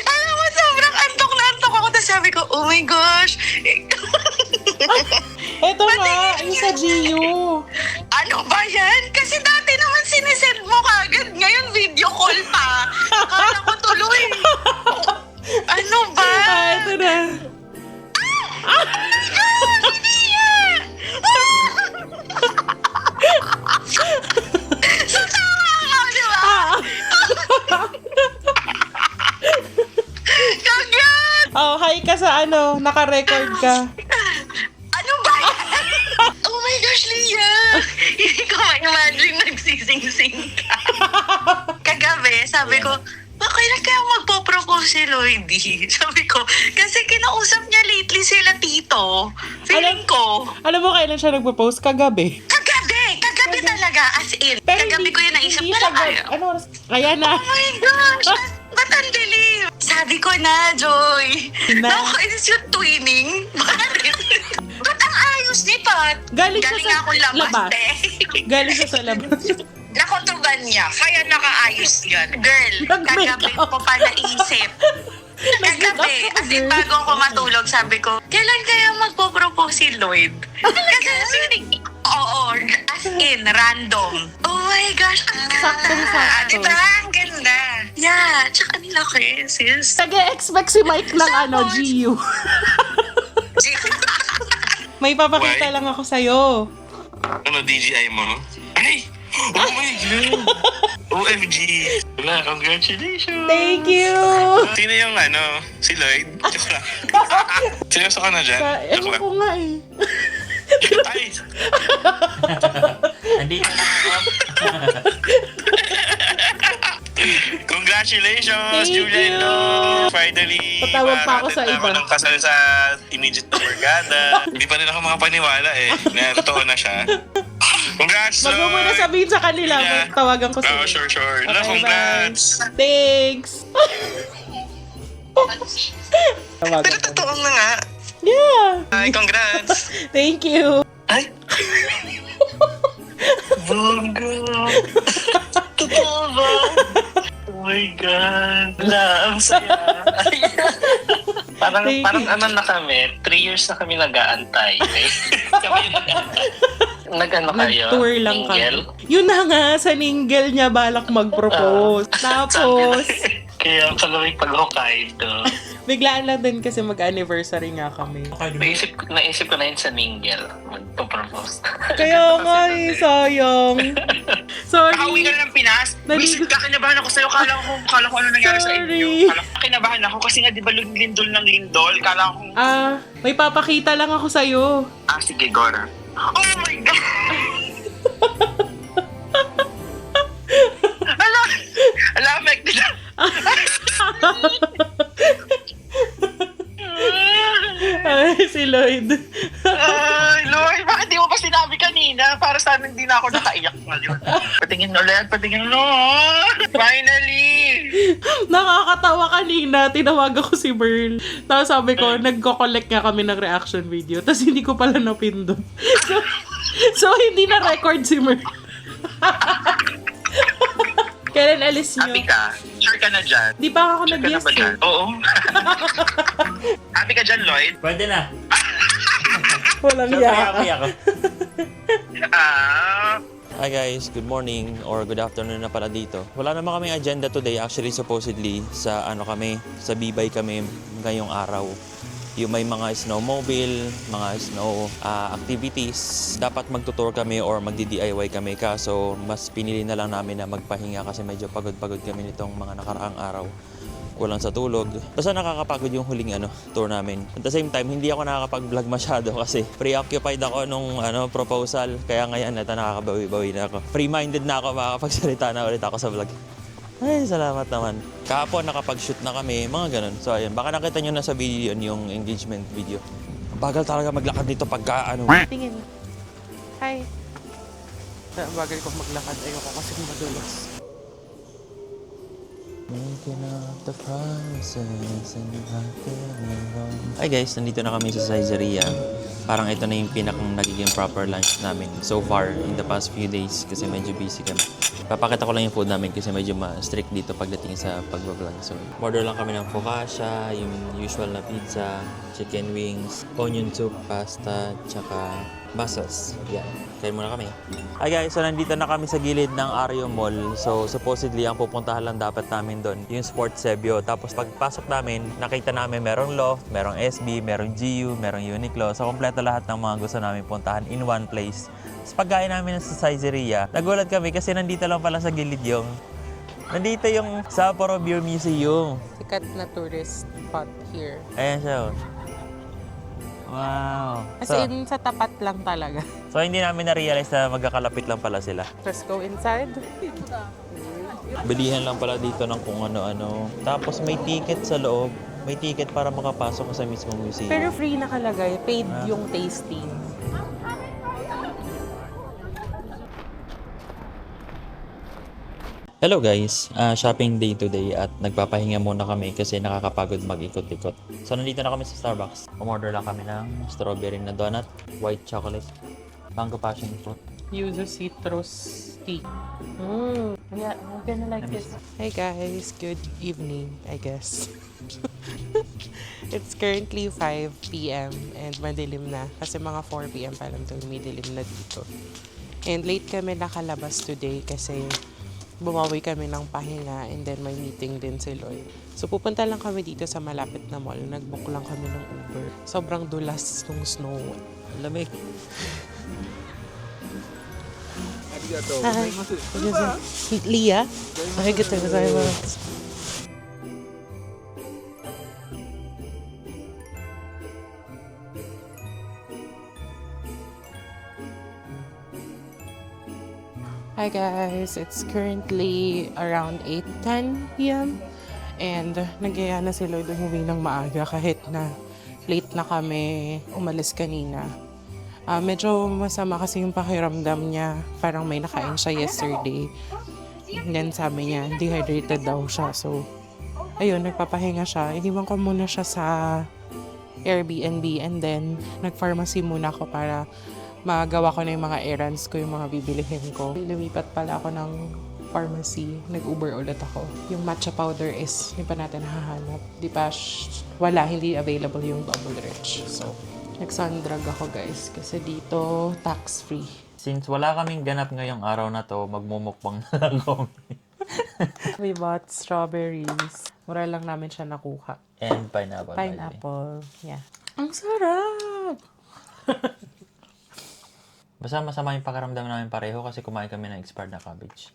Alam mo, sobrang antok na antok ako. Tapos sabi ko, oh my gosh! Eto nga, yung sa Gio. Ano ba yan? Kasi dati naman sinisend mo kagad. Ngayon video call pa. Akala ko tuloy. Ano ba? Eto na. Satawa ka, di ba? Congrats! Oh, hi ka sa naka-record ka. Ano ba yan? Oh my gosh, Leah! Hindi ko ma-imagine nagsising-sing ka. Kagabi, sabi ko, kailan kaya magpo-propose si Lloydie? Sabi ko, kasi kinausap niya lately sila tito. Feeling ko, Alam mo kailan siya nagpo-post? Kagabi. kagabi talaga, as in. Kagabi ko yung naisip hindi na siya lang. ano oras? Kaya na. Oh my gosh! Ba't ang dilim? Sabi ko na, Joy. Na? Nakakainis yung twinning. Ba't ang ayos ni Pat? Galing siya sa ako labas, labas. te. Galing siya sa labas. Nakotuban niya, kaya nakaayos yan. Girl, Nag-make kagabi up. ko pa naisip. Kagabi, as in bago ako matulog, sabi ko, kailan kaya magpo-propose si Lloyd? Kasi, oo, as in, random. Oh my gosh, ang ganda. Saktong-sakto. Diba? Ang ganda. Yeah, tsaka nila sis. Nag-expect si Mike ng GU. May papakita Why? lang ako sa'yo. Ano, DJI mo? Ay! Oh my God! OMG! Wala, congratulations! Thank you! Sino yung si Lloyd? Joke lang. Seryoso ka na dyan? Joke Ewan lang. ko nga eh. Ay! Andito na ako. Congratulations, Thank Julia and you. Lo! Finally, Tatawag pa ako sa marating iba. naman ng kasal sa immediate na barkada. Hindi pa rin ako makapaniwala na totoo na siya. Congrats, Wag mo muna Lloyd! sabihin sa kanila. Yeah. Tawagan ko Oh, sila. sure. Okay, Congrats! Thanks! Tawagan Pero ko. totoo na nga. Yeah! Hi, congrats! Thank you! Ay! Bongga! Totoo ba? Oh my God! Wala, ang saya! parang Thank parang you. ano na kami, 3 years na kami nag-aantay. Kami yung nag-aantay. Nag-ano kayo? Nag-tour lang Mingle? kami. Yun na nga, sa Ningle niya balak mag-propose. Tapos, Kaya pala may pag-Hokkaido. biglaan lang din kasi mag-anniversary nga kami. Naisip ko na yun sa Mingle. Magpo-propose. Kaya nga eh, sayang. Nakauwi ka Sorry. na ng Pinas? Nandito- Wish, kakinabahan ako sa'yo. Kala ko ano nangyari sa Sorry. inyo. Kala ko kinabahan ako kasi nga di ba lindol ng lindol? Kala ko, May papakita lang ako sa'yo. sige, Gora. Oh my God! Alam, Ay, si Lloyd. Ay, Lord, bakit di mo pa sinabi kanina? Para sa amin, di na ako nakaiyak ngayon. Patingin ulit, patingin ulit. Finally! Nakakatawa kanina, tinawag ako si Merl. Tapos sabi ko, nagko-collect nga kami ng reaction video. Tapos hindi ko pala napindot. So hindi na-record si Merl. Kailan alis Happy nyo? ka? Sure ka na dyan? Di pa ako Sure ka na nag-yes ba dyan? eh. Oo. Happy ka dyan, Lloyd? Pwede na. Walang Iyak ako. Ah, Hi guys, good morning or good afternoon na pala dito. Wala naman kaming agenda today. Actually, supposedly, sa sa Bibay kami ngayong araw. Yung may mga snowmobile, mga snow activities. Dapat magtutour kami or magdi-DIY kami. Kaso, mas pinili na lang namin na magpahinga kasi medyo pagod-pagod kami nitong mga nakaraang araw. Kulang sa tulog. Basta nakakapagod yung huling tour namin. At the same time, hindi ako nakakapag-vlog masyado kasi preoccupied ako nung proposal. Kaya ngayon, ito nakakabawi-bawi na ako. Free-minded na ako, makakapagsalita na ulit ako sa vlog. Ay, salamat naman. Kahapon nakapag-shoot na kami, mga ganun. So ayun, baka nakita nyo na sa video yun, yung engagement video. Ang bagal talaga maglakad dito pagka Tingin. Hi. Ang bagay ko maglakad. Ayoko kasi madulas. Making up the promises and nothing wrong. Hi guys, nandito na kami sa Caesarea. Parang ito na yung pinakang nagiging proper lunch namin so far in the past few days kasi medyo busy kami. Papakita ko lang yung food namin kasi medyo strict dito pagdating sa pagbablog. So, order lang kami ng focaccia, yung usual na pizza, chicken wings, onion soup, pasta, tsaka mussels. Yan. Kain muna kami. Hi guys, so nandito na kami sa gilid ng Ario Mall. So supposedly ang pupuntahan lang dapat namin doon, yung Sports Sebio. Tapos pagpasok namin, nakita namin merong Loft, merong SB, merong GU, merong Uniqlo. So kompleto lahat ng mga gusto namin puntahan in one place. Tapos pagkain namin sa Caesarea, nagulat kami kasi nandito lang pala sa gilid nandito yung Sapporo Beer Museum. Sikat na tourist spot here. Ayan siya. Wow. As in, sa tapat lang talaga. So hindi namin na-realize na magkakalapit lang pala sila. Let's go inside. Bilihan lang pala dito ng kung ano-ano. Tapos may ticket sa loob. May ticket para makapasok sa mismong museum. Pero free nakalagay. Paid yung tasting. Hello guys, shopping day today at nagpapahinga muna kami kasi nakakapagod mag-ikot-ikot. So nandito na kami sa Starbucks. Umorder lang kami ng strawberry na donut, white chocolate, mango passion fruit. Yuzu citrus tea. Yeah, I'm gonna like this. Hi guys, good evening, I guess. It's currently 5 p.m. and madilim na kasi mga 4 p.m. pa lang to, madilim na dito. And late kami nakalabas today kasi bumawi kami ng pahinga and then may meeting din si Lloyd. So pupunta lang kami dito sa malapit na mall. Nag-book lang kami ng Uber. Sobrang dulas ng snow. Lamig. Hi. Leah? Arigatou gozaimasu. Hi guys, it's currently around 8:10 p.m. and nagyaya na si Lloyd umuwi ng maaga kahit na late na kami umalis kanina. Medyo masama kasi yung pakiramdam niya. Parang may nakain siya yesterday. And then sabi niya, dehydrated daw siya. So, ayun, nagpapahinga siya. Iniwan ko muna siya sa Airbnb and then nag-pharmacy muna ako para magawa ko na yung mga errands ko, yung mga bibilihin ko. Lumipat pala ako ng pharmacy. Nag-Uber ulit ako. Yung matcha powder is hindi pa natin hahanap. Di pa, wala, hindi available yung Bubble Rich. So, nag-sundrag ako guys kasi dito tax-free. Since wala kaming ganap ngayong araw na to, magmumukbang na lang kami. We bought strawberries. Mura lang namin siya nakuha. And pineapple. Pineapple. Yeah. Ang sarap! Basta masama yung pakiramdam namin pareho kasi kumain kami ng expired na cabbage.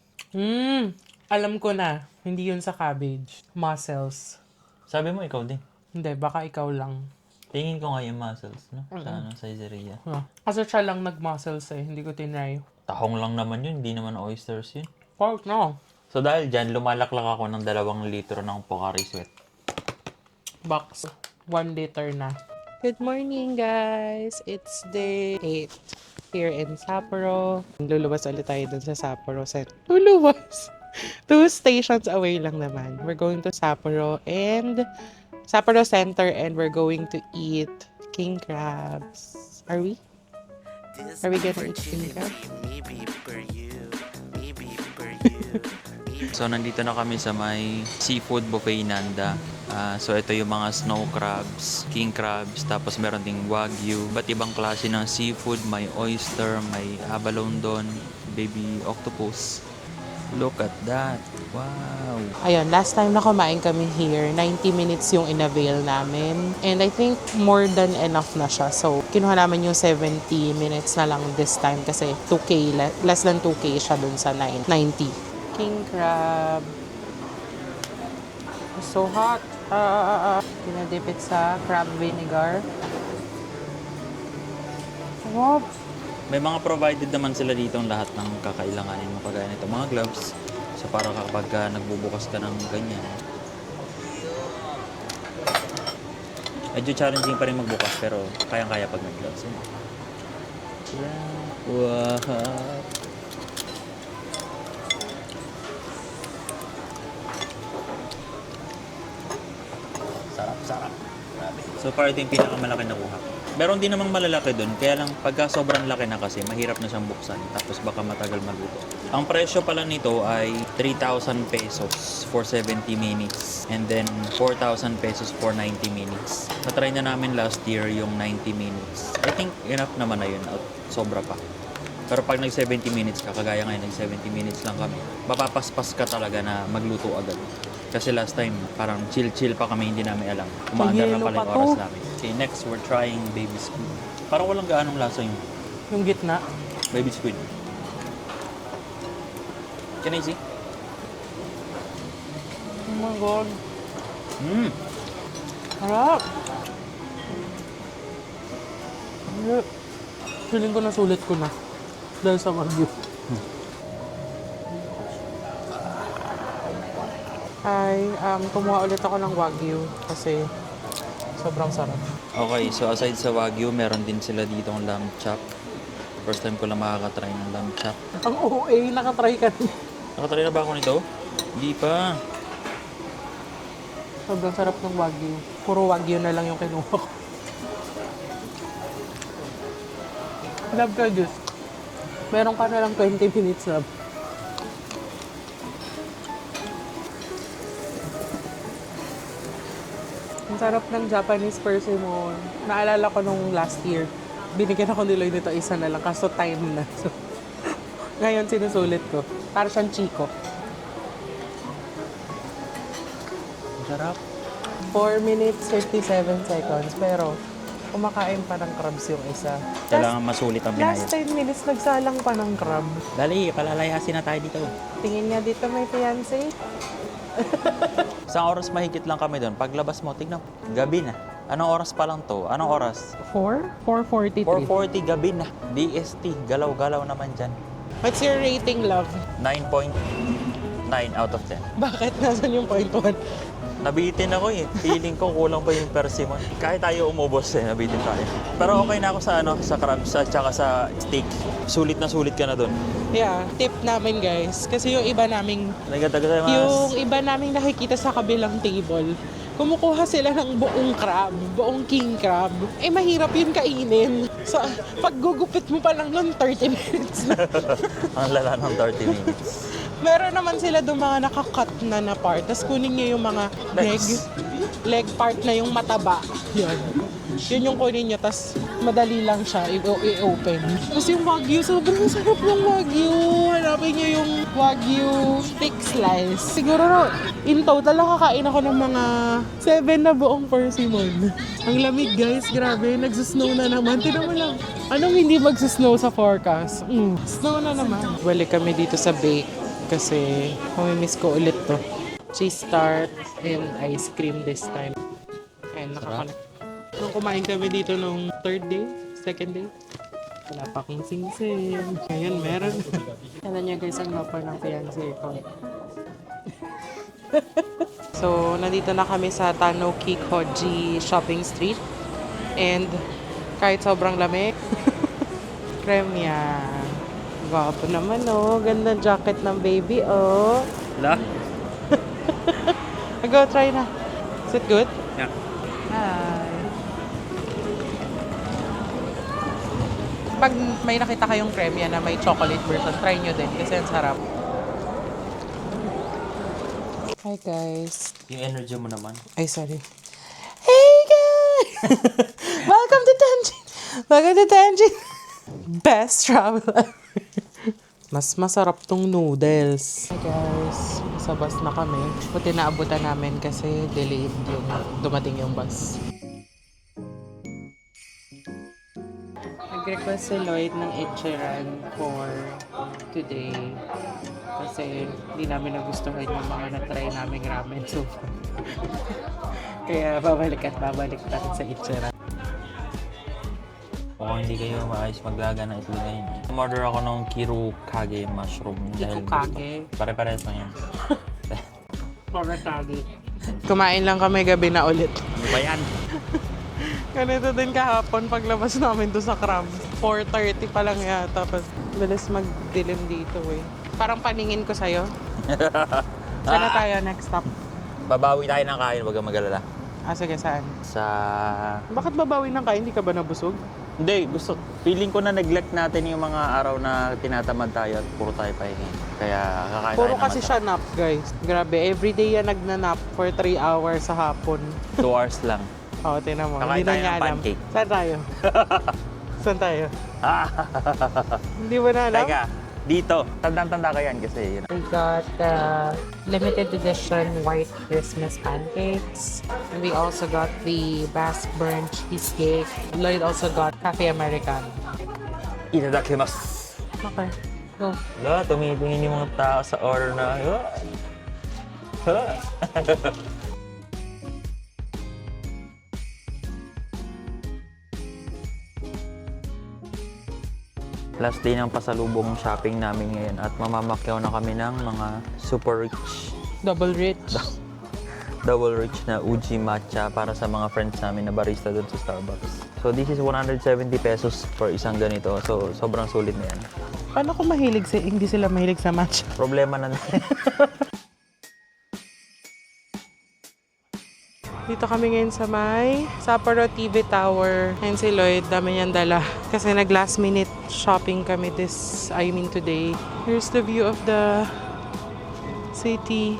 Alam ko na. Hindi yun sa cabbage. Mussels. Sabi mo, ikaw din. Hindi, baka ikaw lang. Tingin ko nga yung mussels, no? Sa Caesarea. Kasi siya lang nag-mussels eh. Hindi ko tinry. Tahong lang naman yun, hindi naman oysters yun. Pork, no. So dahil dyan, lumalaklak ako ng 2 litro ng Pocari Sweat. Box. 1 liter na. Good morning, guys. It's day 8 here in Sapporo. Luluwas ulit tayo dun sa Sapporo Center. Luluwas! 2 stations away lang naman. We're going to Sapporo Center and we're going to eat king crabs. Are we? Are we gonna eat king crabs? Maybe for you, maybe for you, maybe So, nandito na kami sa may seafood buffet Nanda. So, ito yung mga snow crabs, king crabs, tapos meron ding wagyu. Ba't ibang klase ng seafood, may oyster, may abalone doon, baby octopus. Look at that. Wow. Ayun, last time na kumain kami here, 90 minutes yung in-avail namin. And I think more than enough na siya. So, kinuha namin yung 70 minutes na lang this time kasi 2K, less than 2K siya dun sa 90. King crab. It's so hot. Pinadipit sa crab vinegar. Wow. May mga provided naman sila dito ang lahat ng kakailanganin mo kagaya nito mga gloves. So para kapag nagbubukas ka ng ganyan. Medyo challenging pa rin magbukas pero kayang-kaya pag may gloves. Wow. Sarap. So far ito yung pinakamalaki na kuha. Meron din namang malalaki doon, kaya lang pagka sobrang laki na kasi, mahirap na siyang buksan, tapos baka matagal maluto. Ang presyo pala nito ay 3,000 pesos for 70 minutes, and then 4,000 pesos for 90 minutes. Natry na namin last year yung 90 minutes. I think enough naman na yun, at sobra pa. Pero pag nag 70 minutes ka, kagaya ngayon nag 70 minutes lang kami, mapapaspas ka talaga na magluto agad. Kasi last time, parang chill-chill pa kami, hindi namin alam. Umaandar na pala yung oras namin. Okay, next, we're trying baby squid. Parang walang gaanong lasa yung gitna. baby squid. Can I see? Oh my God. Harap. Feeling ko na sulit ko na. Dahil sa wagyu. Kumuha ulit ako ng wagyu kasi sobrang sarap. Okay, so aside sa wagyu, meron din sila dito ng lamb chop. First time ko lang makakatry ng lamb chop. Ang OA, nakatry ka rin. Nakatry na ba ako nito? Hindi pa. Sobrang sarap ng wagyu. Puro wagyu na lang yung kinuha ko. Love ka, Diyos. Meron ka na lang 20 minutes, love. Ang sarap ng Japanese persimmon. Naalala ko nung last year. Binigyan ako ni Lloyd nito isa na lang kaso time na. So, ngayon sinusulit ko. Para siyang chiko. Ang sarap. 4 minutes, 57 seconds. Pero, kumakain pa ng crabs yung isa. Kailangan masulit ang Last binayad. 10 minutes, nagsalang pa ng crab. Dali, palalayasin na tayo dito. Tingin niya dito may fiancé. Isang oras mahigit lang kami doon. Paglabas mo, tignan. Gabi na. Anong oras pa lang to? Anong oras? 4:43. 4:40 gabi na. DST. Galaw-galaw naman dyan. What's your rating, love? 9.9 out of 10. Bakit? Nasaan yung point 1? Nabitin ako eh. Feeling ko kulang pa yung persimmon. Kahit tayo umubos eh, nabitin tayo. Pero okay na ako sa crabs at saka sa steak. Sulit na sulit ka na doon. Yeah, tip namin guys. Kasi yung iba naming Yung iba naming nakikita sa kabilang table, kumukuha sila ng buong crab, buong king crab. Eh, mahirap yun kainin. So, pag gugupit mo pa lang ng 30 minutes. Ang lala ng 30 minutes. Meron naman sila doon mga nakakat na part. Tapos kunin nyo yung mga leg part na yung mataba. Yun yung kunin nyo. Tapos madali lang siya i-open. Tapos yung wagyu, sobrang sarap ng wagyu. Hanapin nyo yung wagyu thick slice. Siguro in total nakakain ako ng mga 7 na buong persimmon. Ang lamig guys, grabe. Nagsusnow na naman. Tignan mo lang. Anong hindi magsusnow sa forecast? Snow na naman. Balik kami dito sa bake. Kasi mamimiss ko ulit to. Cheese tart and ice cream this time. Ayan, nakakonect. Nung kumain kami dito nung second day, wala pa akong sing-sing. Ngayon, meron. Alam niya guys, ang mapa ng fiancé ko. So, nandito na kami sa Tanoki Koji Shopping Street. And kahit sobrang lamig, kremya. Gwapo naman, oh. Ganda jacket ng baby, oh. Wala? Go, try na. Is it good? Yeah. Hi. Pag may nakita kayong kremya na may chocolate version, try nyo din kasi ang sarap. Hi guys. Yung energy mo naman. Ay, sorry. Hey guys! Welcome to Tangent! Welcome to Tangent! Best travel ever. Mas masarap tong noodles. Hi guys, sa bus na kami. Buti naabutan namin kasi delayed yung dumating yung bus. Nag-request si Lloyd ng Ichiran for today. Kasi hindi namin nagustuhan yung mga na-try naming ramen so far. Kaya babalik pa rin sa Ichiran. Kung hindi kayo maayos maglaga ng itlog ngayon. Umorder ako ng Kirukage mushroom. Kirukage? Pare-pares lang yan. Kumain lang kami gabi na ulit. Ano ba yan? Ganito din kahapon paglabas namin doon sa Crab. 4:30 pa lang yata. Tapos bilis magdilim dito eh. Parang paningin ko sa'yo. Saan na tayo next stop? Babawi tayo ng kain, wag kang mag-alala. Ah, sige, saan? Sa... Bakit babawi ng kain? Hindi ka ba nabusog? Hindi, gusto. Feeling ko na neglect natin yung mga araw na tinatamad tayo at puro tayo pahingi. Kaya kakain Puro tayo kasi naman. siya nap, guys. Grabe, everyday yan nagnanap for 3 hours sa hapon. 2 hours lang. Oo, tinan mo. Kakain Hindi na tayo niya ng alam. pancake. Saan tayo? Saan tayo? Hindi mo na alam? Teka, dito. Tandang-tanda ka yan kasi yun. We got the limited edition white Christmas pancakes. And we also got the Basque burnt cheesecake. Lloyd also got Cafe Americano. Itadakimasu. Okay, go. Wala, tumitingin yung mga tao sa order na. Last day ng pasalubong shopping namin ngayon at mamamakyaw na kami ng mga super rich, Double rich. double rich na Uji matcha para sa mga friends namin na barista doon sa Starbucks. So this is 170 pesos for isang ganito. So sobrang sulit na yan. Paano kung hindi sila mahilig sa matcha? Problema na Dito kami ngayon sa may Sapporo TV Tower. Ayun si Lloyd, dami niyang dala. Kasi nag last minute shopping kami today. Here's the view of the city.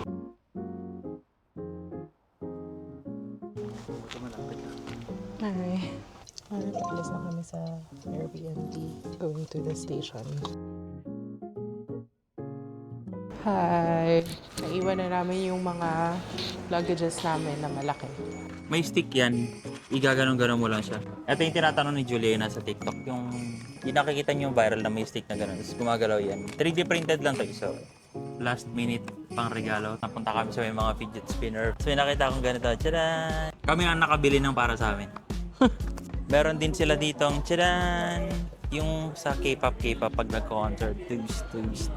Hi. Alis na kami sa Airbnb. Going to the station. Hi. Naiwan na namin yung mga luggages namin na malaki. May stick yan. Igaganon-ganon mo lang siya. Ito yung tinatanong ni Julia yung nasa TikTok. Yung nakikita niyo yung viral na may stick na gano'n. Tapos gumagalaw yan. 3D printed lang to. So, last minute pang regalo. Napunta kami sa may mga fidget spinner. So, may nakita akong ganito. Tchadan! Kami ang nakabili ng para sa amin. Meron din sila ditong tchadan! Yung sa K-pop pag nag-concert. Twist.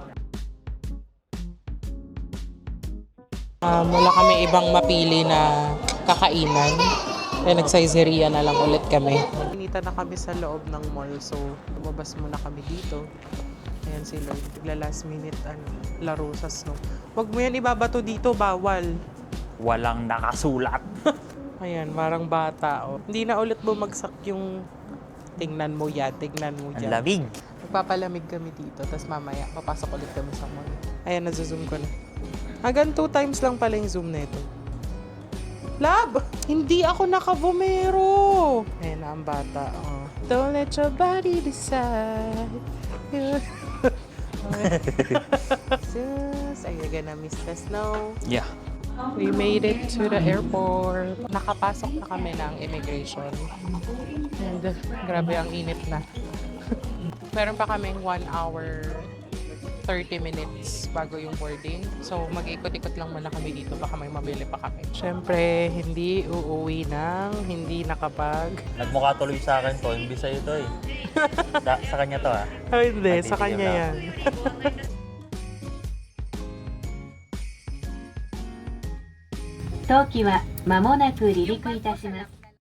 Wala kami ibang mapili na kakainan. Kaya nag-Saizeriya na lang ulit kami. Pinita na kami sa loob ng mall. So, lumabas muna kami dito. Ayan si Lloyd. Bigla last minute laro sa snow. Huwag mo yan ibabato dito. Bawal. Walang nakasulat. Ayan, parang bata. Oh. Hindi na ulit bumagsak yung tingnan mo yan. Ang lamig. Magpapalamig kami dito. Tapos mamaya, papasok ulit kami sa mall. Ayan, nag-zoom ko na. Hanggang 2 times lang pala yung zoom na ito. Lab! Hindi ako nakabumero! Ayan na ang bata. Oh. Don't let your body decide. Sus, are you gonna miss the snow? Yeah. We made it to the airport. Nakapasok na kami ng immigration. And grabe ang init na. Meron pa kaming 1 hour 30 minutes bago yung boarding. So, mag-ikot-ikot lang muna kami dito. Baka may mabili pa kami. Siyempre, hindi uuwi ng hindi nakapag... Nagmukha tuloy sa akin to. Hindi sa'yo to eh. Sa kanya to ah. Oh, hindi. Sa Nagtitigil kanya lang. yan. 当機は間もなく離陸いたします。